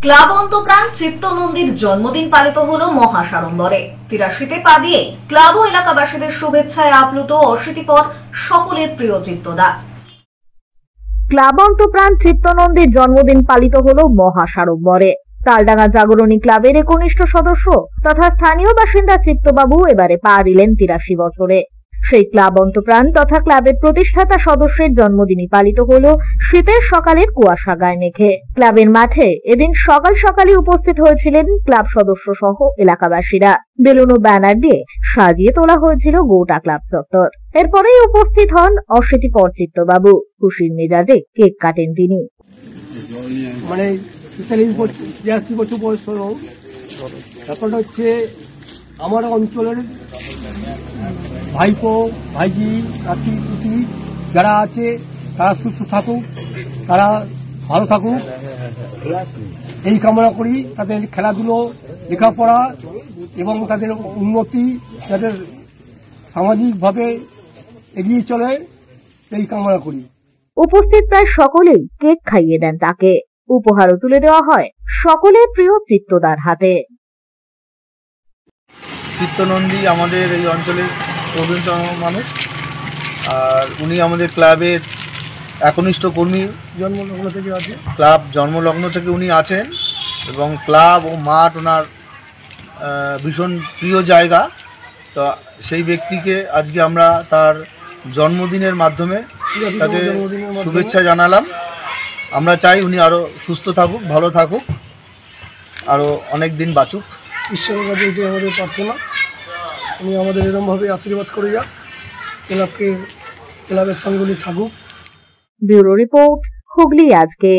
Club অন্তপ্রাণ চিত্তনন্দীর জন্মদিন পালিত হলো মহাসাড়ম্বরে। ৮৩তে পা দিয়ে ক্লাব ও এলাকাবাসীদের শুভেচ্ছায় আপ্লুত অশীতিপর সকলের প্রিয় চিত্তদা। ক্লাব অন্তপ্রাণ চিত্তনন্দীর জন্মদিন পালিত হলো মহাসাড়ম্বরে। তালডাঙ্গা জাগরণী ক্লাবের একনিষ্ঠ সদস্য তথা স্থানীয় বাসিন্দা চিত্তবাবু এবারে পা দিলেন ৮৩ বছরে। সেই ক্লাব অন্তপ্রাণ তথা ক্লাবের প্রতিষ্ঠাতা সদস্যের জন্মদিনই পালিত হলো শীতের সকালের কুয়াশা গায়ে মেখে। ক্লাবের মাঠে এদিন সকাল সকালে উপস্থিত হয়েছিলেন ক্লাব সদস্য সহ এলাকাবাসীরা। বেলুন ও ব্যানার দিয়ে সাজিয়ে তোলা হয়েছিল গোটা ক্লাব চত্বর। এরপরেই উপস্থিত হন অশীতিপর চিত্তবাবু। খুশির মেজাজে কেক কাটেন তিনি। মানে ৮৩ বছর বয়স হলো। ব্যাপারটা হচ্ছে আমার অঞ্চলের ভাইপো ভাইজি কাকি কুটি যারা আছে তারা সুস্থ থাকুক, তারা ভালো থাকুক এই কামনা করি। তাদের খেলাধুলো, লেখাপড়া এবং তাদের উন্নতি, তাদের সামাজিকভাবে এগিয়ে চলে এই কামনা করি। উপস্থিত প্রায় সকলেই কেক খাইয়ে দেন তাকে। উপহারও তুলে দেওয়া হয় সকলের প্রিয় চিত্তদার হাতে। চিত্তনন্দী আমাদের এই অঞ্চলের প্রবীণতম মানুষ, আর উনি আমাদের ক্লাবের একনিষ্ঠ কর্মী। জন্মলগ্ন থেকে আছে, ক্লাব জন্মলগ্ন থেকে উনি আছেন এবং ক্লাব ও মাঠ ওনার ভীষণ প্রিয় জায়গা। তো সেই ব্যক্তিকে আজকে আমরা তার জন্মদিনের মাধ্যমে তাকে শুভেচ্ছা জানালাম। আমরা চাই উনি আরো সুস্থ থাকুক, ভালো থাকুক, আরো অনেক দিন বাঁচুক। ঈশ্বরের কাছে এটি আমাদের প্রার্থনা, উনি আমাদের এরকমভাবে আশীর্বাদ করে যাক, ক্লাবের সঙ্গে উনি থাকুক। ব্যুরো রিপোর্ট, হুগলি আজকে।